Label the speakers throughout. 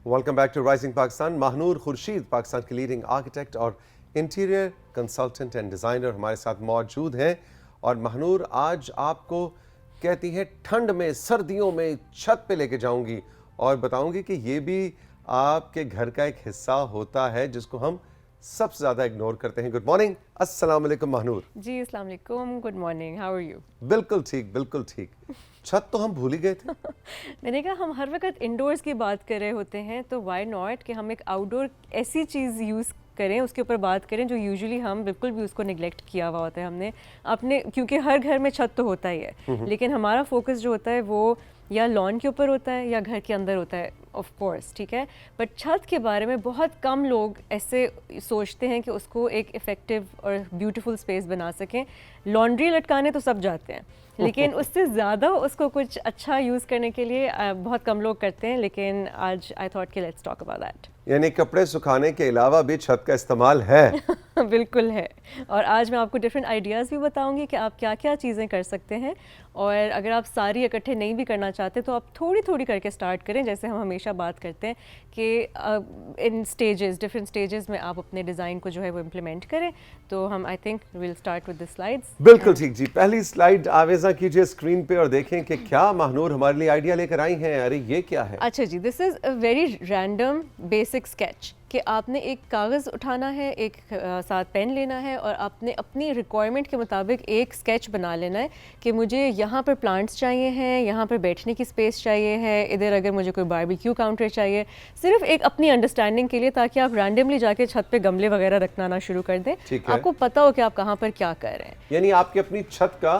Speaker 1: Welcome back to rising Pakistan. Mahnoor Khurshid Pakistan के leading architect और interior consultant and designer हमारे साथ मौजूद हैं। और महानूर, आज आपको कहती हैं ठंड में, सर्दियों में छत पे लेके जाऊंगी और बताऊंगी कि ये भी आपके घर का एक हिस्सा होता है जिसको हम सबसे ज़्यादा इग्नोर करते हैं। गुड मॉर्निंग, अस्सलाम वालेकुम महानूर।
Speaker 2: जी अस्सलाम वालेकुम, good morning, how are you?
Speaker 1: बिल्कुल ठीक, बिल्कुल ठीक। छत तो हम भूल ही गए थे।
Speaker 2: मैंने कहा हम हर वक्त इंडोर्स की बात कर रहे होते हैं तो व्हाई नॉट कि हम एक आउटडोर ऐसी चीज़ यूज़ करें, उसके ऊपर बात करें जो यूजुअली हम बिल्कुल भी उसको निगलेक्ट किया हुआ होता है हमने अपने, क्योंकि हर घर में छत तो होता ही है लेकिन हमारा फोकस जो होता है वो या लॉन के ऊपर होता है या घर के अंदर होता है, ऑफ कोर्स, ठीक है। बट छत के बारे में बहुत कम लोग ऐसे सोचते हैं कि उसको एक इफ़ेक्टिव और ब्यूटीफुल स्पेस बना सकें। लॉन्ड्री लटकाने तो सब जाते हैं लेकिन उससे ज़्यादा उसको कुछ अच्छा यूज़ करने के लिए बहुत कम लोग करते हैं। लेकिन आज आई थॉट कि लेट्स टॉक अबाउट दैट।
Speaker 1: यानी कपड़े सुखाने के अलावा भी छत का इस्तेमाल है।
Speaker 2: बिल्कुल है। और आज मैं आपको डिफरेंट आइडियाज़ भी बताऊंगी कि आप क्या क्या चीज़ें कर सकते हैं। और अगर आप सारी इकट्ठे नहीं भी करना चाहते तो आप थोड़ी थोड़ी करके स्टार्ट करें। जैसे हम हमेशा बात करते हैं कि इन स्टेजेस, डिफरेंट स्टेजेस में आप अपने डिज़ाइन को जो है वो इम्प्लीमेंट करें। तो हम I think will start with the slides.
Speaker 1: बिल्कुल ठीक जी। पहली स्लाइड आवेज़ा कीजिए स्क्रीन पे और देखें कि क्या महानूर हमारे लिए आइडिया लेकर आई हैं। अरे ये क्या है?
Speaker 2: अच्छा जी, this is a very random basic sketch कि आपने एक कागज़ उठाना है, एक साथ पेन लेना है और आपने अपनी रिक्वायरमेंट के मुताबिक एक स्केच बना लेना है कि मुझे यहाँ पर प्लांट्स चाहिए हैं, यहाँ पर बैठने की स्पेस चाहिए है, इधर अगर मुझे कोई बारबेक्यू काउंटर चाहिए, सिर्फ एक अपनी अंडरस्टैंडिंग के लिए, ताकि आप रैंडमली जाके छत पे गमले वगैरह रखना ना शुरू कर दें। आपको पता हो कि आप कहाँ पर क्या कर रहे हैं।
Speaker 1: यानी आपकी अपनी छत का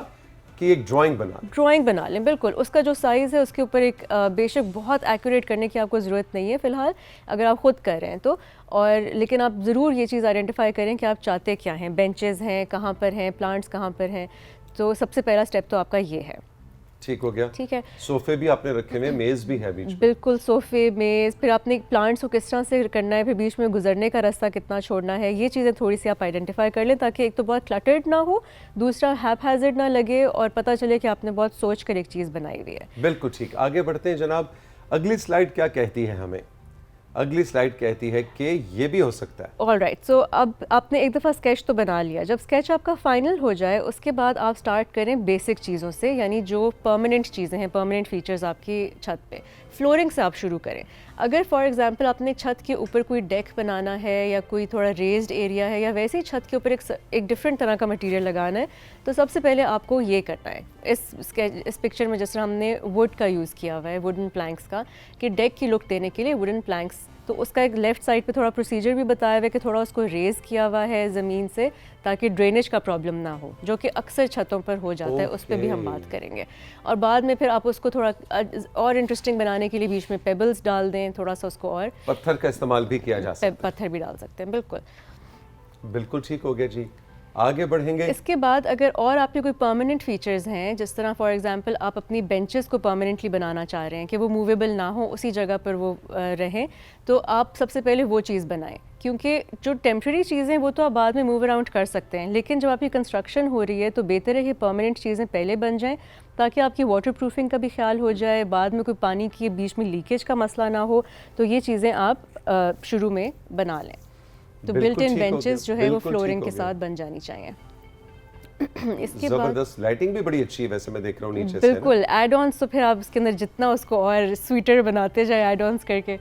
Speaker 1: कि एक ड्राइंग बना
Speaker 2: लें। बिल्कुल, उसका जो साइज़ है उसके ऊपर एक बेशक बहुत एक्यूरेट करने की आपको ज़रूरत नहीं है फ़िलहाल, अगर आप ख़ुद कर रहे हैं तो। और लेकिन आप ज़रूर ये चीज़ आइडेंटिफाई करें कि आप चाहते क्या हैं, बेंचेस हैं, कहाँ पर हैं, प्लांट्स कहाँ पर हैं। तो सबसे पहला स्टेप तो आपका ये है।
Speaker 1: ठीक हो गया।
Speaker 2: ठीक है।
Speaker 1: सोफे भी आपने रखे हुए, मेज़ भी है बीच में।
Speaker 2: बिल्कुल, सोफे, मेज़, फिर आपने प्लांट्स को किस तरह से करना है, फिर बीच में गुजरने का रास्ता कितना छोड़ना है, ये चीज़ें थोड़ी सी आप आइडेंटिफाई कर लें ताकि एक तो बहुत क्लटर्ड ना हो, दूसरा हैपहैज़र्ड ना लगे और पता चले कि आपने बहुत सोच कर एक चीज़ बनाई हुई है।
Speaker 1: बिल्कुल ठीक। आगे बढ़ते हैं जनाब। अगली स्लाइड क्या कहती है हमें? अगली स्लाइड कहती है कि ये भी हो सकता है।
Speaker 2: ऑलराइट, सो अब आपने एक दफ़ा स्केच तो बना लिया। जब स्केच आपका फाइनल हो जाए उसके बाद आप स्टार्ट करें बेसिक चीज़ों से, यानी जो परमानेंट चीज़ें हैं, परमानेंट फीचर्स आपकी छत पे। फ्लोरिंग से आप शुरू करें। अगर फॉर एग्जांपल आपने छत के ऊपर कोई डेक बनाना है या कोई थोड़ा रेज्ड एरिया है या वैसे ही छत के ऊपर एक डिफरेंट तरह का मटेरियल लगाना है तो सबसे पहले आपको ये करना है। इस पिक्चर में जिस तरह हमने वुड का यूज़ किया हुआ है, वुडन प्लैंक्स का, कि डेक की लुक देने के लिए वुडन प्लैंक्स, तो उसका एक लेफ़्ट साइड पे थोड़ा प्रोसीजर भी बताया हुआ है कि थोड़ा उसको रेज़ किया हुआ है ज़मीन से ताकि ड्रेनेज का प्रॉब्लम ना हो, जो कि अक्सर छतों पर हो जाता है। उस पर भी हम बात करेंगे। और बाद में फिर आप उसको थोड़ा और इंटरेस्टिंग बनाने के लिए बीच में पेबल्स डाल दें, थोड़ा सा उसको, और
Speaker 1: पत्थर का इस्तेमाल भी किया जा सकता है।
Speaker 2: पत्थर भी डाल सकते हैं। बिल्कुल
Speaker 1: बिल्कुल ठीक हो गया जी। आगे बढ़ेंगे।
Speaker 2: इसके बाद अगर और आपके कोई परमानेंट फीचर्स हैं, जिस तरह फॉर एग्जांपल आप अपनी बेंचेस को परमानेंटली बनाना चाह रहे हैं कि वो मूवेबल ना हो, उसी जगह पर वो रहें, तो आप सबसे पहले वो चीज़ बनाएं। क्योंकि जो टेम्प्रेरी चीज़ें वो तो आप बाद में मूव अराउंड कर सकते हैं, लेकिन जब आपकी कंस्ट्रक्शन हो रही है तो बेहतर है कि परमानेंट चीज़ें पहले बन जाएँ ताकि आपकी वाटर प्रूफिंग का भी ख्याल हो जाए, बाद में कोई पानी की बीच में लीकेज का मसला ना हो। तो ये चीज़ें आप शुरू में बना लें। तो बिल्ट इन बेंचेस जो है वो फ्लोरिंग के साथ बन जानी चाहिए।
Speaker 1: इसके जबरदस्त लाइटिंग भी बड़ी अच्छी है वैसे, मैं देख रहा हूँ नीचे
Speaker 2: से। बिल्कुल, एड ऑन्स तो फिर आप उसके अंदर जितना उसको और स्वीटर बनाते जाए एड ऑन्स करके।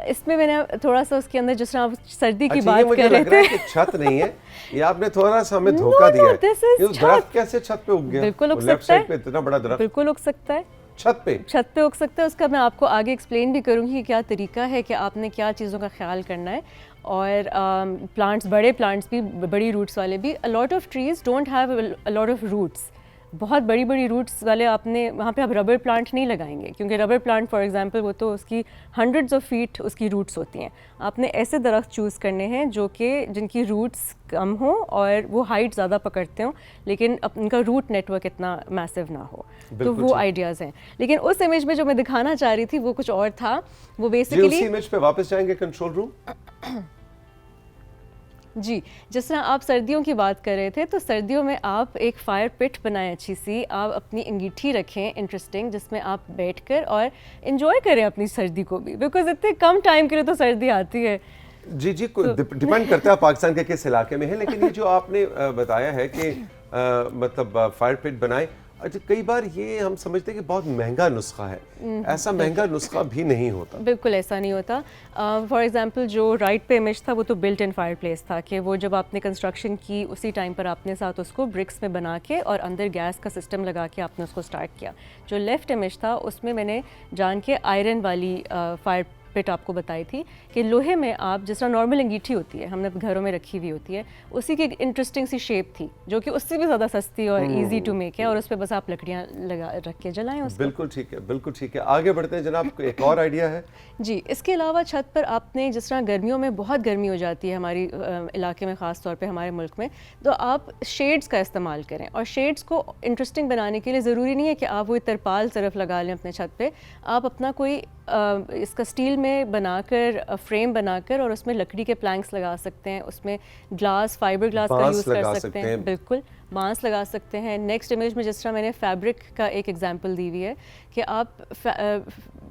Speaker 2: इसमें मैंने थोड़ा सा उसके अंदर जिस तरह आप सर्दी की बात कर रहे थे,
Speaker 1: छत नहीं है ये, आपने थोड़ा सा हमें धोखा दिया है। ये दरख्त कैसे छत पे उग गया?
Speaker 2: बिल्कुल उग सकता है,
Speaker 1: इतना बड़ा दरख्त
Speaker 2: बिल्कुल उग सकता है,
Speaker 1: छत पे उग
Speaker 2: सकता है। उसका मैं आपको आगे एक्सप्लेन भी करूँगी कि क्या तरीका है कि आपने क्या चीज़ों का ख्याल करना है। और प्लांट्स, बड़े प्लांट्स भी, बड़ी रूट्स वाले भी, a lot of trees don't have a lot of roots. बहुत बड़ी बड़ी रूट्स वाले आपने वहाँ पे आप रबर प्लांट नहीं लगाएंगे, क्योंकि रबर प्लांट फॉर एग्जांपल वो तो उसकी हंड्रेड्स ऑफ फीट उसकी रूट्स होती हैं। आपने ऐसे दरख्त चूज़ करने हैं जो कि जिनकी रूट्स कम हो और वो हाइट ज़्यादा पकड़ते हों, लेकिन उनका रूट नेटवर्क इतना मैसिव ना हो। तो वो आइडियाज़ हैं। लेकिन उस इमेज में जो मैं दिखाना चाह रही थी वो कुछ और था। वो बेसिकली
Speaker 1: उसी इमेज पे वापस जाएंगे, कंट्रोल रूम।
Speaker 2: जी, जिस तरह आप सर्दियों की बात कर रहे थे, तो सर्दियों में आप एक फायर पिट बनाएं अच्छी सी, आप अपनी अंगीठी रखें इंटरेस्टिंग, जिसमें आप बैठकर और एंजॉय करें अपनी सर्दी को भी, बिकॉज इतने कम टाइम के लिए तो सर्दी आती है।
Speaker 1: जी जी, डिपेंड करता है पाकिस्तान के किस इलाके में है, लेकिन ये जो आपने बताया है कि मतलब फायर पिट बनाए, अच्छा कई बार ये हम समझते हैं कि बहुत महंगा नुस्खा है, ऐसा महंगा नुस्खा भी नहीं होता।
Speaker 2: बिल्कुल ऐसा नहीं होता। फॉर एग्जांपल जो राइट पे इमेज था वो तो बिल्ट इन फायर प्लेस था, कि वो जब आपने कंस्ट्रक्शन की उसी टाइम पर आपने साथ उसको ब्रिक्स में बना के और अंदर गैस का सिस्टम लगा के आपने उसको स्टार्ट किया। जो लेफ़्ट इमेज था उसमें मैंने जान के आयरन वाली फायर पिट आपको बताई थी, कि लोहे में आप जिस तरह नॉर्मल अंगीठी होती है हमने घरों में रखी हुई होती है, उसी की एक इंटरेस्टिंग सी शेप थी जो कि उससे भी ज़्यादा सस्ती और इजी टू मेक है, और उस पर बस आप लकड़ियाँ लगा रख के जलाएं उसको।
Speaker 1: बिल्कुल ठीक है, बिल्कुल ठीक है। आगे बढ़ते हैं जनाब, एक और आइडिया है
Speaker 2: जी, इसके अलावा छत पर आपने जिस तरह गर्मियों में बहुत गर्मी हो जाती है हमारी इलाके में, ख़ास तौर पे हमारे मुल्क में, तो आप शेड्स का इस्तेमाल करें। और शेड्स को इंटरेस्टिंग बनाने के लिए ज़रूरी नहीं है कि आप वो तरपाल सिर्फ लगा लें अपने छत पे, आप अपना कोई इसका स्टील में बनाकर फ्रेम बनाकर और उसमें लकड़ी के प्लैंक्स लगा सकते हैं, उसमें ग्लास फाइबर ग्लास का यूज़ कर सकते हैं, बिल्कुल बांस लगा सकते हैं। नेक्स्ट इमेज में जिस तरह मैंने फैब्रिक का एक एग्जांपल दी हुई है कि आप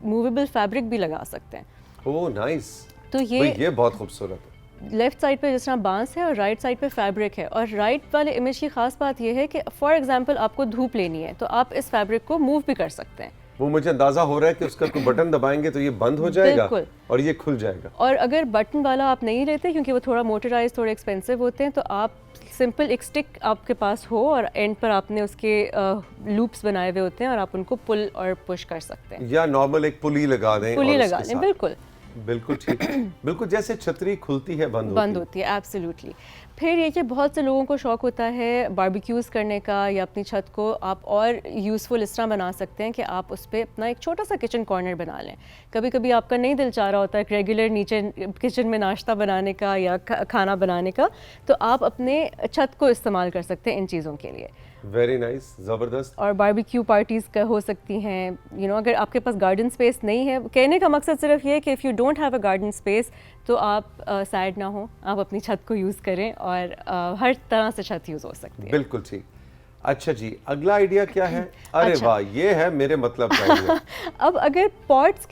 Speaker 2: मूवेबल फैब्रिक भी लगा सकते हैं।
Speaker 1: ओह नाइस,
Speaker 2: तो
Speaker 1: ये बहुत खूबसूरत है।
Speaker 2: लेफ्ट साइड पे जिस तरह बांस है और राइट साइड पे फैब्रिक है, और राइट वाले इमेज की खास बात यह है कि फॉर एग्जांपल आपको धूप लेनी है तो आप इस फैब्रिक को मूव भी कर सकते हैं।
Speaker 1: वो मुझे अंदाजा हो रहा है कि उसका कोई बटन दबाएंगे तो ये बंद हो जाएगा और ये खुल जाएगा।
Speaker 2: और अगर बटन वाला आप नहीं लेते क्योंकि वो थोड़ा मोटराइज, थोड़े एक्सपेंसिव होते हैं, तो आप सिंपल एक स्टिक आपके पास हो और एंड पर आपने उसके लूप्स बनाए हुए होते हैं और आप उनको पुल और पुश कर सकते हैं,
Speaker 1: या नॉर्मल एक पुली लगा दें,
Speaker 2: बिल्कुल
Speaker 1: बिल्कुल ठीक है। बिल्कुल जैसे छतरी खुलती है बंद
Speaker 2: होती है, एब्सोल्युटली। फिर ये कि बहुत से लोगों को शौक़ होता है बारबेक्यूज़ करने का, या अपनी छत को आप और यूज़फुल इस तरह बना सकते हैं कि आप उस पर अपना एक छोटा सा किचन कॉर्नर बना लें। कभी कभी आपका नहीं दिल चाह रहा होता है रेगुलर नीचे किचन में नाश्ता बनाने का या खाना बनाने का, तो आप अपने छत को इस्तेमाल कर सकते हैं इन चीज़ों के लिए।
Speaker 1: वेरी नाइस, ज़बरदस्त।
Speaker 2: और बारबेक्यू पार्टीज़ का हो सकती हैं, अगर आपके पास गार्डन स्पेस नहीं है, कहने का मकसद सिर्फ ये है कि if you don't have a garden space तो आप सैड ना हो, आप अपनी छत को यूज़ करें और हर तरह से छत यूज़ हो सकती है।
Speaker 1: बिल्कुल ठीक। अच्छा जी, अगला आइडिया क्या है? अरे
Speaker 2: अच्छा।
Speaker 1: वाह, ये है मेरे मतलब का आइडिया।
Speaker 2: अब अगर पॉट्स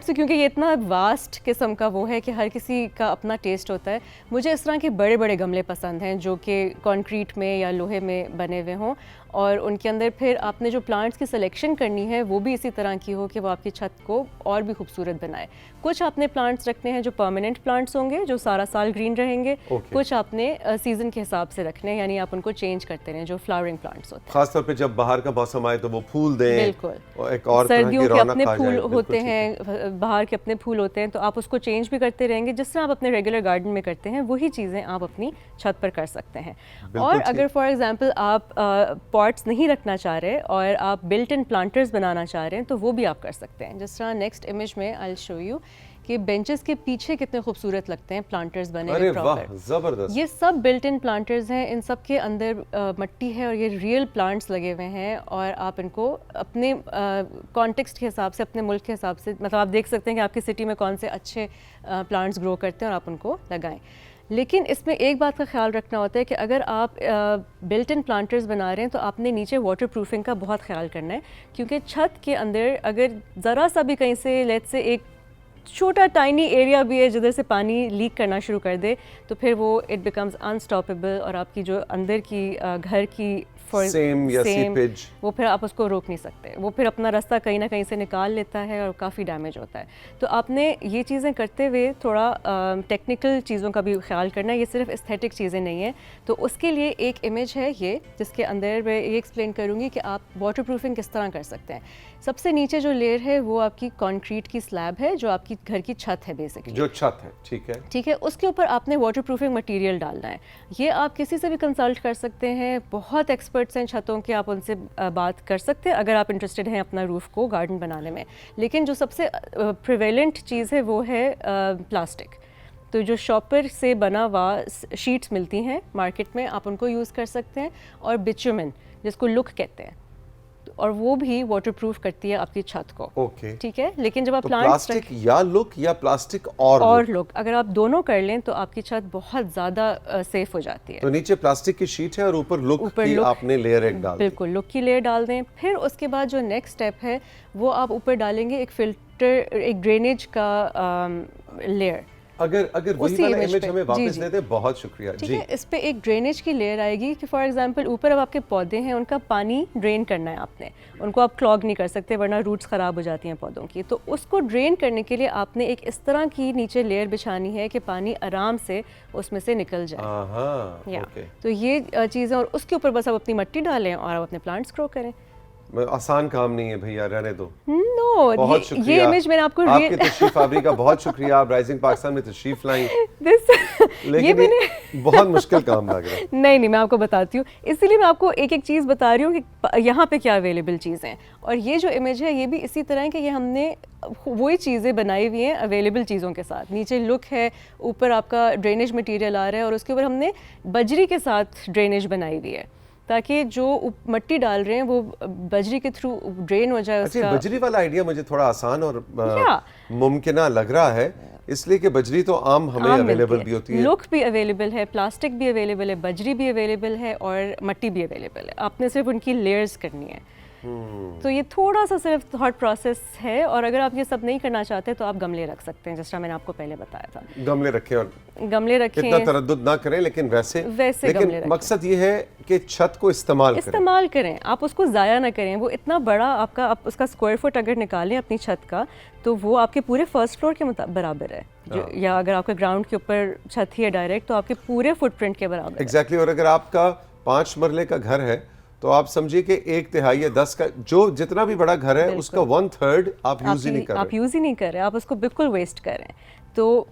Speaker 2: क्योंकि ये इतना वास्ट किस्म का वो है कि हर किसी का अपना टेस्ट होता है, मुझे इस तरह के बड़े बड़े गमले पसंद हैं जो कि कंक्रीट में या लोहे में बने हुए हों, और उनके अंदर फिर आपने जो प्लांट्स की सिलेक्शन करनी है वो भी इसी तरह की हो कि वो आपकी छत को और भी खूबसूरत बनाए। कुछ आपने प्लांट्स रखने हैं जो परमानेंट प्लांट्स होंगे, जो सारा साल ग्रीन रहेंगे। कुछ आपने सीजन के हिसाब से रखने हैं, यानी आप उनको चेंज करते रहें, जो फ्लावरिंग प्लांट्स होते हैं।
Speaker 1: खासतौर पे जब बाहर का मौसम आए तो वो फूल दें।
Speaker 2: बिल्कुल,
Speaker 1: और एक और
Speaker 2: सर्दियों के अपने फूल होते
Speaker 1: हैं,
Speaker 2: बाहर के अपने फूल होते हैं, तो आप उसको चेंज भी करते रहेंगे। जिस तरह आप अपने रेगुलर गार्डन में करते हैं वही चीज़ें आप अपनी छत पर कर सकते हैं। और अगर फॉर एग्जांपल आप पॉट्स नहीं रखना चाह रहे और आप बिल्ट इन प्लांटर्स बनाना चाह रहे हैं तो वो भी आप कर सकते हैं। जिस तरह नेक्स्ट इमेज में आई विल शो यू कि बेंचेस के पीछे कितने खूबसूरत लगते हैं प्लांटर्स बने हुए प्रॉपर।
Speaker 1: जबरदस्त।
Speaker 2: ये सब बिल्ट इन प्लांटर्स हैं, इन सब के अंदर मट्टी है और ये रियल प्लांट्स लगे हुए हैं, और आप इनको अपने कॉन्टेक्स्ट के हिसाब से, अपने मुल्क के हिसाब से, मतलब आप देख सकते हैं कि आपकी सिटी में कौन से अच्छे प्लांट्स ग्रो करते हैं और आप उनको लगाएं। लेकिन इसमें एक बात का ख्याल रखना होता है कि अगर आप बिल्ट इन प्लांटर्स बना रहे हैं तो आपने नीचे वाटर प्रूफिंग का बहुत ख्याल करना है, क्योंकि छत के अंदर अगर ज़रा सा भी कहीं से लेट्स से एक छोटा टाइनी एरिया भी है जिधर से पानी लीक करना शुरू कर दे, तो फिर वो इट बिकम्स अनस्टॉपेबल, और आपकी जो अंदर की घर की
Speaker 1: सेम
Speaker 2: वो फिर आप उसको रोक नहीं सकते, वो फिर अपना रास्ता कहीं ना कहीं से निकाल लेता है और काफ़ी डैमेज होता है। तो आपने ये चीज़ें करते हुए थोड़ा टेक्निकल चीज़ों का भी ख्याल करना है, ये सिर्फ एस्थेटिक चीज़ें नहीं हैं। तो उसके लिए एक इमेज है ये, जिसके अंदर मैं ये एक्सप्लेन करूँगी कि आप वाटर प्रूफिंग किस तरह कर सकते हैं। सबसे नीचे जो लेयर है वो आपकी कंक्रीट की स्लैब है, जो आपकी घर की छत है बेसिकली,
Speaker 1: जो छत है, ठीक है।
Speaker 2: उसके ऊपर आपने वाटर प्रूफिंग मटेरियल डालना है। ये आप किसी से भी कंसल्ट कर सकते हैं, बहुत एक्सपर्ट्स हैं छतों के, आप उनसे बात कर सकते हैं अगर आप इंटरेस्टेड हैं अपना रूफ को गार्डन बनाने में। लेकिन जो सबसे प्रिवेलेंट चीज़ है वो है प्लास्टिक। तो जो शॉपर से बना हुआ शीट्स मिलती हैं मार्केट में, आप उनको यूज़ कर सकते हैं, और बिचुमेन जिसको लुक कहते हैं, तो और वो भी वाटरप्रूफ करती है आपकी छत को।
Speaker 1: ओके,
Speaker 2: ठीक है, लेकिन जब आप
Speaker 1: तो
Speaker 2: प्लांट्स
Speaker 1: प्लास्टिक या लुक या प्लास्टिक और
Speaker 2: लोग अगर आप दोनों कर लें तो आपकी छत बहुत ज़्यादा सेफ हो जाती है।
Speaker 1: तो नीचे प्लास्टिक की शीट है और ऊपर लुक की
Speaker 2: look-
Speaker 1: आपने लेयर एक डाल दी।
Speaker 2: बिल्कुल, लुक की लेयर डाल दें। फिर उसके बाद जो नेक्स्ट स्टेप है वो आप ऊपर डालेंगे एक फिल्टर, एक ड्रेनेज का लेयर।
Speaker 1: अगर अगर वही
Speaker 2: उसी
Speaker 1: वाला
Speaker 2: image
Speaker 1: इमेज
Speaker 2: पे,
Speaker 1: हमें
Speaker 2: जी,
Speaker 1: वापस
Speaker 2: जी।
Speaker 1: दे दे, बहुत शुक्रिया
Speaker 2: ठीक
Speaker 1: जी।
Speaker 2: है, इस पे एक ड्रेनेज की लेयर आएगी कि फॉर एग्जांपल ऊपर अब आपके पौधे हैं, उनका पानी ड्रेन करना है आपने, उनको आप क्लॉग नहीं कर सकते वरना रूट्स ख़राब हो जाती हैं पौधों की। तो उसको ड्रेन करने के लिए आपने एक इस तरह की नीचे लेयर बिछानी है कि पानी आराम से उसमें से निकल जाए।
Speaker 1: हाँ,
Speaker 2: या
Speaker 1: ओके।
Speaker 2: तो ये चीज़ें, और उसके ऊपर बस आप अपनी मिट्टी डालें और आप अपने प्लांट्स ग्रो करें।
Speaker 1: आसान काम नहीं है भैया, रहने दो।
Speaker 2: नो,
Speaker 1: बहुत शुक्रिया।
Speaker 2: ये इमेज मैंने आपको
Speaker 1: आपकी तशरीफ आवरी का बहुत शुक्रिया, आप राइजिंग पाकिस्तान में तशरीफ लाई।
Speaker 2: दिस
Speaker 1: लेकिन ये बहुत मुश्किल काम लग रहा है।
Speaker 2: नहीं, मैं आपको बताती हूँ, इसीलिए मैं आपको एक एक चीज़ बता रही हूँ कि यहाँ पे क्या अवेलेबल चीज़ें हैं। और ये जो इमेज है ये भी इसी तरह है कि ये हमने वही चीज़ें बनाई हुई हैं अवेलेबल चीज़ों के साथ। नीचे लुक है, ऊपर आपका ड्रेनेज मटेरियल आ रहा है और उसके ऊपर हमने बजरी के साथ ड्रेनेज बनाई हुई है ताकि जो मिट्टी डाल रहे हैं वो बजरी के थ्रू ड्रेन हो जाए।
Speaker 1: अच्छा,
Speaker 2: उसका
Speaker 1: बजरी वाला आइडिया मुझे थोड़ा आसान और
Speaker 2: या
Speaker 1: मुमकिन लग रहा है, इसलिए कि बजरी तो आम हमें
Speaker 2: आम
Speaker 1: अवेलेबल
Speaker 2: मिलती
Speaker 1: भी होती है।
Speaker 2: लुक भी अवेलेबल है, प्लास्टिक भी अवेलेबल है, बजरी भी अवेलेबल है और मिट्टी भी अवेलेबल है। आपने सिर्फ उनकी लेयर्स करनी है। तो ये थोड़ा सा सिर्फ थॉट प्रोसेस है, और अगर आप ये सब नहीं करना चाहते तो आप गमले रख सकते हैं, जिस तरह मैंने आपको पहले बताया था।
Speaker 1: गमले रखें और
Speaker 2: गमले रखें,
Speaker 1: इतना तरद्दुद ना करें, लेकिन वैसे
Speaker 2: गमले
Speaker 1: लेकिन
Speaker 2: रखें।
Speaker 1: मकसद ये है कि छत को इस्तेमाल करें।
Speaker 2: आप उसको ज़ाया ना करें। वो इतना बड़ा आपका, आप उसका स्क्वायर फुट अगर निकालें अपनी छत का तो वो आपके पूरे फर्स्ट फ्लोर के बराबर है जो, या अगर आपके ग्राउंड के ऊपर छत ही है डायरेक्ट तो आपके पूरे फुटप्रिंट के बराबर है।
Speaker 1: एग्जैक्टली। और अगर आपका 5 मरले का घर है तो आप समझिए कि 1/3 या 10 का जो जितना भी बड़ा घर है उसका 1/3 आप यूज ही नहीं कर रहे।
Speaker 2: आप यूज़ ही नहीं कर रहे, आप उसको बिल्कुल वेस्ट कर रहे हैं। तो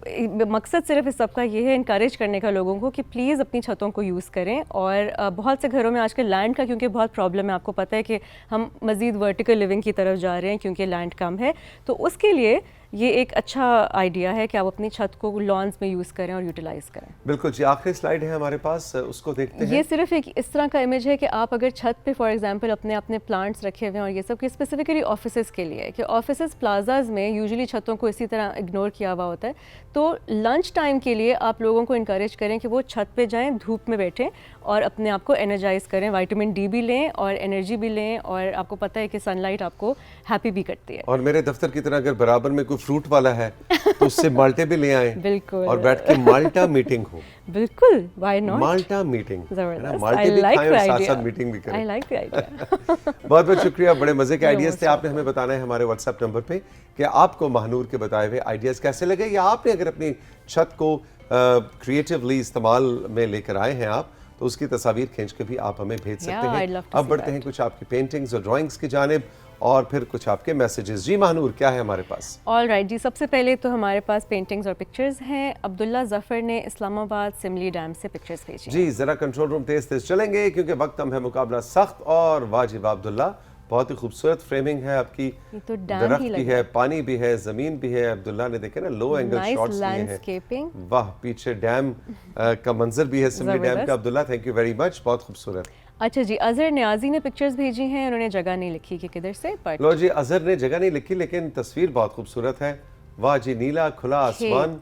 Speaker 2: मकसद सिर्फ इस सबका ये है इनकरेज करने का लोगों को कि प्लीज़ अपनी छतों को यूज़ करें। और बहुत से घरों में आजकल लैंड का क्योंकि बहुत प्रॉब्लम है, आपको पता है कि हम मज़ीद वर्टिकल लिविंग की तरफ जा रहे हैं क्योंकि लैंड कम है, तो उसके लिए ये एक अच्छा आइडिया है कि आप अपनी छत को लॉन्स में यूज़ करें और यूटिलाइज करें।
Speaker 1: बिल्कुल जी, आखिरी स्लाइड है हमारे पास, उसको देखते हैं।
Speaker 2: ये सिर्फ एक इस तरह का इमेज है कि आप अगर छत पे फॉर एग्जांपल अपने अपने प्लांट्स रखे हुए हैं और ये सब, कि स्पेसिफिकली ऑफिसेज़ के लिए, कि ऑफिसेज़ प्लाजाज में यूजुअली छतों को इसी तरह इग्नोर किया हुआ होता है। तो लंच टाइम के लिए आप लोगों को इनकरेज करें कि वो छत पे जाएं, धूप में बैठें और अपने आप को एनर्जाइज करें, विटामिन डी भी लें और एनर्जी भी लें, और आपको पता है कि सनलाइट आपको हैप्पी भी करती है।
Speaker 1: और मेरे दफ्तर की तरह अगर बराबर में कोई फ्रूट वाला है तो उससे माल्टे भी ले आए।
Speaker 2: बिल्कुल।
Speaker 1: और बैठ के माल्टा मीटिंग हो।
Speaker 2: बिल्कुल, व्हाई नॉट।
Speaker 1: माल्टा मीटिंग,
Speaker 2: जबरदस्त,
Speaker 1: माल्टे भी खाएं और साथ साथ मीटिंग भी करें।
Speaker 2: I like the idea.
Speaker 1: बहुत बहुत शुक्रिया, बड़े मजे के आइडियाज थे। आपने हमें बताना है हमारे व्हाट्सएप नंबर पे कि आपको महानूर के बताए हुए आइडियाज कैसे लगे, या आपने अगर अपनी छत को क्रिएटिवली इस्तेमाल में लेकर आए हैं आप, तो उसकी तस्वीर खींच के भी आप हमें भेज सकते
Speaker 2: I'd
Speaker 1: हैं।
Speaker 2: love to
Speaker 1: अब
Speaker 2: see
Speaker 1: बढ़ते
Speaker 2: that.
Speaker 1: हैं कुछ आपकी पेंटिंग्स और ड्राइंग्स की जानिब और फिर कुछ आपके मैसेजेस। जी महानूर, क्या है हमारे पास?
Speaker 2: ऑल राइट जी, सबसे पहले तो हमारे पास पेंटिंग्स और पिक्चर्स हैं। अब्दुल्ला जफ़र ने इस्लामाबाद सिमली डैम से पिक्चर्स भेजी।
Speaker 1: जी जरा कंट्रोल रूम तेज तेज चलेंगे क्योंकि वक्त कम है, मुकाबला सख्त और वाजिब। अब्दुल्ला, बहुत ही खूबसूरत फ्रेमिंग है आपकी,
Speaker 2: ये तो डैम
Speaker 1: दरख्त
Speaker 2: ही
Speaker 1: भी
Speaker 2: लग
Speaker 1: है, पानी भी है, जमीन भी है। अब्दुल्ला ने देखे ना लो एंगल
Speaker 2: नाइस
Speaker 1: शॉट्स लिए हैं।
Speaker 2: लैंडस्केपिंग।
Speaker 1: वाह, पीछे डैम का मंजर भी है सिमली डैम
Speaker 2: जबरदस्त।
Speaker 1: का। Abdullah, thank you very much, बहुत खूबसूरत।
Speaker 2: अच्छा जी, अजहर न्याजी ने पिक्चर्स भेजी हैं, उन्होंने जगह नहीं लिखी कि किधर से, बट
Speaker 1: लो जी, अजहर ने जगह नहीं लिखी लेकिन तस्वीर बहुत खूबसूरत है। वाह जी, नीला खुला आसमान,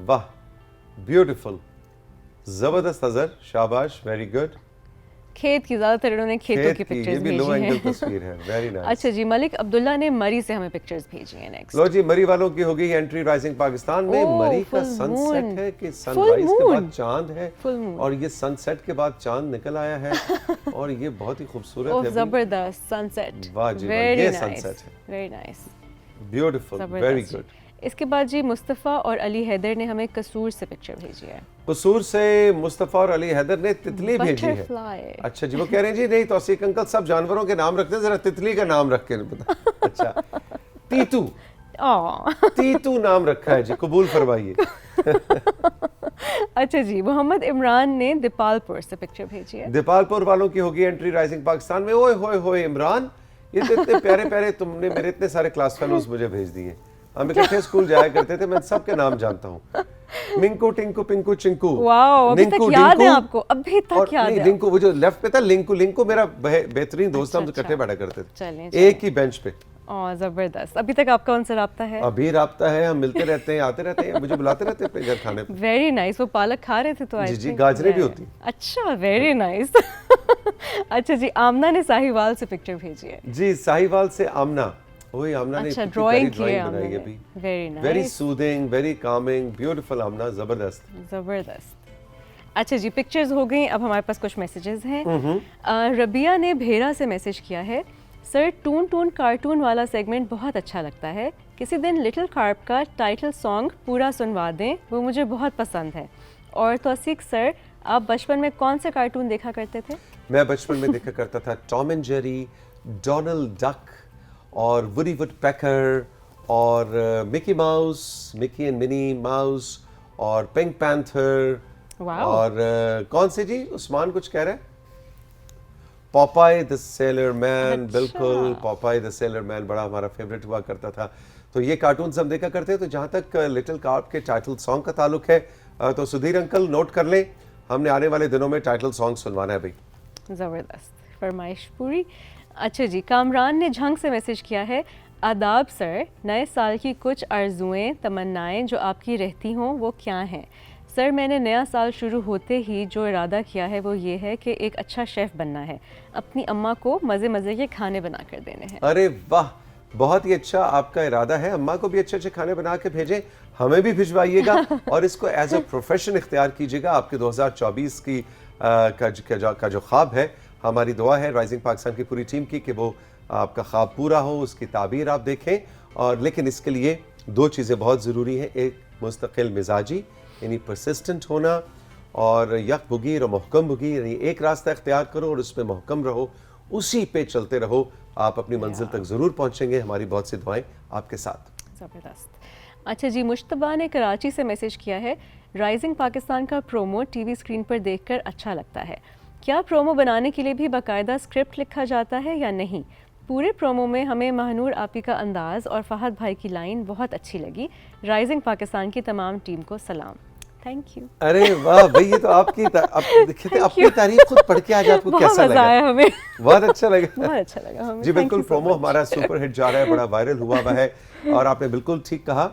Speaker 1: वाह ब्यूटीफुल, जबरदस्त अजहर, शाबाश, वेरी गुड।
Speaker 2: खेत की, ज़्यादातर इन्होंने खेतों की
Speaker 1: ये
Speaker 2: पिक्चर्स
Speaker 1: भी लो
Speaker 2: भेजी
Speaker 1: एंगल
Speaker 2: हैं।
Speaker 1: तस्वीर है, वेरी नाइस।
Speaker 2: अच्छा जी, मलिक अब्दुल्ला ने मरी से हमें पिक्चर्स भेजी हैं। नेक्स्ट
Speaker 1: लो जी, मरी वालों की होगी एंट्री राइजिंग पाकिस्तान में।
Speaker 2: ओह,
Speaker 1: मरी का
Speaker 2: full
Speaker 1: सनसेट
Speaker 2: moon।
Speaker 1: है कि
Speaker 2: Full
Speaker 1: सनराइज के बाद
Speaker 2: moon।
Speaker 1: चांद है,
Speaker 2: Full moon।
Speaker 1: और ये सनसेट के बाद चांद निकल आया है और ये बहुत ही खूबसूरत है। भी।
Speaker 2: जबरदस्त सनसेट,
Speaker 1: वाह जी, वाह,
Speaker 2: वेरी
Speaker 1: ये
Speaker 2: नाइस,
Speaker 1: सनसेट है,
Speaker 2: वेरी नाइस,
Speaker 1: ब्यूटीफुल, वेरी
Speaker 2: जबरदस्त।
Speaker 1: गुड।
Speaker 2: इसके बाद जी मुस्तफ़ा और अली हैदर ने हमें कसूर से पिक्चर भेजी है।
Speaker 1: कसूर से मुस्तफ़ा और अली हैदर ने तितली भेजी है।
Speaker 2: बटरफ्लाई।
Speaker 1: अच्छा जी, वो कह रहे हैं जी नहीं तौसीक अंकल सब जानवरों के नाम रखते हैं, जरा तितली का नाम रख के बता। अच्छा, तीतू, तीतू नाम रखा है जी, कबूल फरमाइए।
Speaker 2: अच्छा जी, मोहम्मद इमरान ने दीपालपुर से पिक्चर भेजी है।
Speaker 1: दीपालपुर वालों की होगी एंट्री राइजिंग पाकिस्तान में। ओए होए होए इमरान, ये तो इतने प्यारे प्यारे, तुमने मेरे इतने सारे क्लास फेलोज मुझे भेज दिए। हम इकट्ठे स्कूल जाया करते थे, मैं सबके नाम जानता हूँ। मिंकू टिंकू पिंकू चिंकू
Speaker 2: वाओ, अभी तक
Speaker 1: निंकू
Speaker 2: याद है
Speaker 1: डिंकू
Speaker 2: आपको? अभी तक
Speaker 1: और
Speaker 2: याद
Speaker 1: नहीं,
Speaker 2: है?
Speaker 1: लिंकू वो जो लेफ्ट पे था, लिंकू लिंकू मेरा बेहतरीन दोस्त था, हम
Speaker 2: अच्छा,
Speaker 1: इकट्ठे बैठा करते थे
Speaker 2: चलें,
Speaker 1: एक ही बेंच पे।
Speaker 2: ओह जबरदस्त। अभी तक आपका उनसे राब्ता है?
Speaker 1: अभी राब्ता है, हम मिलते रहते हैं, आते रहते हैं, मुझे बुलाते रहते हैं अपने घर खाने पे।
Speaker 2: Very nice. वो पालक खा रहे थे तो आई
Speaker 1: जी जी,
Speaker 2: थिंक
Speaker 1: गाजरें भी होती।
Speaker 2: अच्छा, वेरी नाइस। अच्छा जी, आमना ने साहिवाल से पिक्चर भेजी है।
Speaker 1: जी, साहिवाल से आमना, वही आमना ने
Speaker 2: अच्छा,
Speaker 1: इतनी
Speaker 2: ड्राइंग
Speaker 1: प्यारी
Speaker 2: की है
Speaker 1: बनाई
Speaker 2: आमना
Speaker 1: है
Speaker 2: ने।
Speaker 1: अभी।
Speaker 2: Very
Speaker 1: very
Speaker 2: nice,
Speaker 1: soothing, very calming, beautiful Amna, जबरदस्त।
Speaker 2: जबरदस्त। अच्छा जी, पिक्चर्स हो गई, अब हमारे पास कुछ मैसेजेस हैं। रबिया ने भेड़ा से मैसेज किया है, सर टून टून कार्टून वाला सेगमेंट बहुत अच्छा लगता है, किसी दिन लिटिल कार्प का टाइटल सॉन्ग पूरा सुनवा दें, वो मुझे बहुत पसंद है। और तौसीक सर, आप बचपन में कौन से कार्टून देखा करते थे?
Speaker 1: मैं बचपन में देखा करता था Tom and Jerry, Donald duck और वुडी वुडपेकर और Mickey mouse, Mickey and Minnie Mouse और पिंक पैंथर
Speaker 2: वाओ।
Speaker 1: और कौन से जी, उस्मान कुछ कह रहे हैं, पॉपाई द सेलर मैन।
Speaker 2: अच्छा।
Speaker 1: बिल्कुल, पॉपाई द सेलर मैन बड़ा हमारा फेवरेट हुआ करता था। तो ये कार्टून्स हम देखा करते हैं। तो जहाँ तक लिटिल कार्प के टाइटल सॉन्ग का ताल्लुक है, तो सुधीर अंकल नोट कर लें, हमने आने वाले दिनों में टाइटल सॉन्ग सुनवाना है भाई।
Speaker 2: ज़बरदस्त, फरमाइश पूरी। अच्छा जी, कामरान ने झंग से मैसेज किया है, आदाब सर, नए साल की कुछ आरजुएं तमन्नाएं जो आपकी रहती हों वो क्या हैं? सर मैंने नया साल शुरू होते ही जो इरादा किया है वो ये है कि एक अच्छा शेफ़ बनना है, अपनी अम्मा को मज़े मज़े के खाने बना कर देने हैं।
Speaker 1: अरे वाह, बहुत ही अच्छा आपका इरादा है। अम्मा को भी अच्छे अच्छे खाने बना के भेजें, हमें भी भिजवाइएगा और इसको एज अ प्रोफेशन इख्तियार कीजिएगा। आपके 2024 की का जो ख्वाब है, हमारी दुआ है राइजिंग पाकिस्तान की पूरी टीम की कि वो आपका ख्वाब पूरा हो, उसकी ताबीर आप देखें। और लेकिन इसके लिए दो चीज़ें बहुत ज़रूरी हैं, एक मुस्तकिल मिजाजी यानी परसिस्टेंट होना, और यक बुगीर और महकम बुगीर यानी एक रास्ता इख्तियार करो और उस पर महकम रहो, उसी पे चलते रहो, आप अपनी मंजिल तक ज़रूर पहुँचेंगे। हमारी बहुत सी दुआएं आपके साथ।
Speaker 2: ज़बरदस्त। अच्छा जी, मुश्तबा ने कराची से मैसेज किया है, राइजिंग पाकिस्तान का प्रोमो टीवी स्क्रीन पर देखकर अच्छा लगता है, क्या प्रोमो बनाने के लिए भी बाकायदा स्क्रिप्ट लिखा जाता है या नहीं? पूरे प्रोमो में हमें महानूर आपी का अंदाज़ और फहद भाई की लाइन बहुत अच्छी लगी। राइजिंग पाकिस्तान की तमाम टीम को सलाम। Thank you.
Speaker 1: अरे वाह भाई, ये तो आपकी देखिए थे, अपनी तारीफ खुद पढ़ के आज आपको कैसा
Speaker 2: बहुत मज़ा
Speaker 1: लगा?
Speaker 2: आया हमें।
Speaker 1: बहुत अच्छा लगा।
Speaker 2: बहुत अच्छा लगा हमें।
Speaker 1: जी
Speaker 2: Thank
Speaker 1: बिल्कुल,
Speaker 2: you so
Speaker 1: प्रोमो
Speaker 2: much.
Speaker 1: हमारा सुपर हिट जा रहा है, बड़ा वायरल हुआ है। और आपने बिल्कुल ठीक कहा,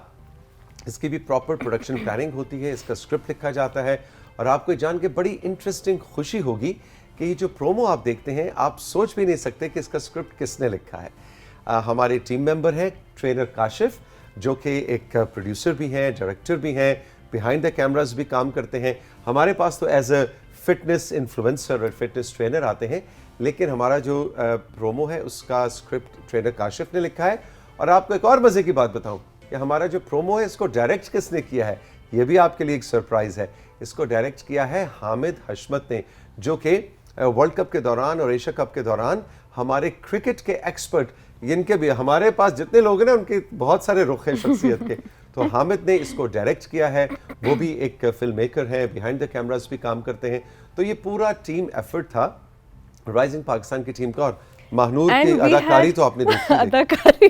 Speaker 1: इसकी भी प्रॉपर प्रोडक्शन प्लानिंग होती है, इसका स्क्रिप्ट लिखा जाता है। और आपको जान के बड़ी इंटरेस्टिंग खुशी होगी कि ये जो प्रोमो आप देखते हैं, आप सोच भी नहीं सकते कि इसका स्क्रिप्ट किसने लिखा है। हमारे टीम मेंबर हैं ट्रेनर काशिफ, जो कि एक प्रोड्यूसर भी हैं, डायरेक्टर भी हैं, बिहाइंड द कैमरास भी काम करते हैं। हमारे पास तो एज अ फिटनेस इन्फ्लुएंसर और फिटनेस ट्रेनर आते हैं, लेकिन हमारा जो प्रोमो है उसका स्क्रिप्ट ट्रेनर काशिफ ने लिखा है। और आपको एक और मज़े की बात बताऊं कि हमारा जो प्रोमो है इसको डायरेक्ट किसने किया है, ये भी आपके लिए एक सरप्राइज़ है। इसको डायरेक्ट किया है हामिद हशमत ने, जो कि वर्ल्ड कप के दौरान और एशिया कप के दौरान हमारे क्रिकेट के एक्सपर्ट, जिनके भी हमारे पास जितने लोग हैं ना, उनके बहुत सारे रुख हैं शख्सियत के। तो हामिद ने इसको डायरेक्ट किया है, वो भी एक फिल्म मेकर है, बिहाइंड द कैमरास भी काम करते हैं। तो ये पूरा टीम एफर्ट था राइजिंग पाकिस्तान की टीम का। और महानूर की अदाकारी तो आपने देखी।
Speaker 2: अदाकारी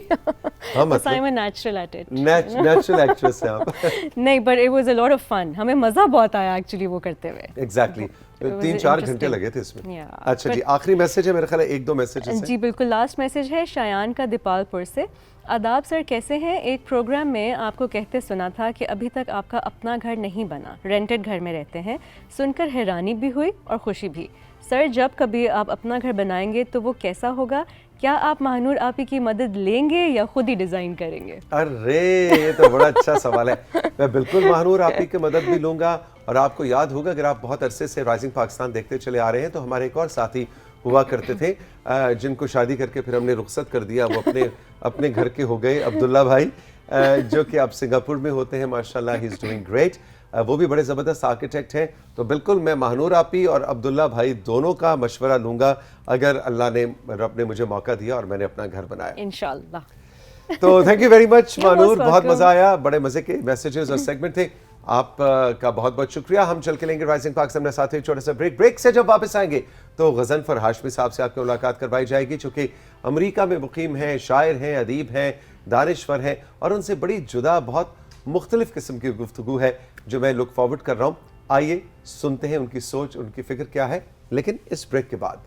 Speaker 1: हम
Speaker 2: I'm natural at it.
Speaker 1: Natural actress हैं आप।
Speaker 2: नहीं, but it was a lot of fun. हमें मज़ा बहुत आया एक्चुअली वो करते हुए।
Speaker 1: एग्जैक्टली,
Speaker 2: was
Speaker 1: 3-4 घंटे
Speaker 2: interesting.
Speaker 1: लगे थे इसमें।
Speaker 2: Yeah,
Speaker 1: अच्छा जी, आखिरी मैसेज है मेरे ख्याल है, एक दो मैसेजेस हैं।
Speaker 2: जी बिल्कुल, लास्ट मैसेज है शयान का दीपालपुर से। आदाब सर, कैसे हैं? एक प्रोग्राम में आपको कहते सुना था कि अभी तक आपका अपना घर नहीं बना, रेंटेड घर में रहते हैं। सुनकर हैरानी भी हुई और खुशी भी। सर, जब कभी आप अपना घर बनाएंगे तो वो कैसा होगा? क्या आप महानूर आपी की मदद लेंगे या खुद ही डिज़ाइन करेंगे?
Speaker 1: अरे ये तो बड़ा अच्छा सवाल है। मैं बिल्कुल महानूर आपी की मदद भी लूंगा। और आपको याद होगा, अगर आप बहुत अरसे से राइजिंग पाकिस्तान देखते चले आ रहे हैं, तो हमारे एक और साथी हुआ करते थे, जिनको शादी करके फिर हमने रुखसत कर दिया, वो अपने घर के हो गए, अब्दुल्ला भाई, जो कि अब सिंगापुर में होते हैं माशाल्लाह, ही इज़ डूइंग ग्रेट। वो भी बड़े ज़बरदस्त आर्किटेक्ट हैं। तो बिल्कुल मैं महानूर आपी और अब्दुल्ला भाई दोनों का मशवरा लूँगा, अगर अल्लाह ने, रब ने मुझे मौका दिया और मैंने अपना घर बनाया
Speaker 2: इंशाल्लाह।
Speaker 1: तो thank you very much Mahnoor,
Speaker 2: most
Speaker 1: बहुत
Speaker 2: welcome.
Speaker 1: मज़ा आया, बड़े मज़े के मैसेजेस और सेगमेंट थे। आप का बहुत बहुत शुक्रिया। हम चल के लेंगे राइजिंग पाकिस्तान में, साथ ही छोटा सा ब्रेक से जब वापस आएंगे तो गज़नफर हाशमी साहब से आपकी मुलाकात करवाई जाएगी, चूँकि अमेरिका में मुकीम हैं, शायर हैं, अदीब हैं, दानिश्वर हैं, और उनसे बड़ी जुदा, बहुत मुख्तलिफ किस्म की गुफ्तगू है जो मैं लुक फॉरवर्ड कर रहा हूँ। आइए सुनते हैं उनकी सोच, उनकी फिक्र क्या है, लेकिन इस ब्रेक के बाद।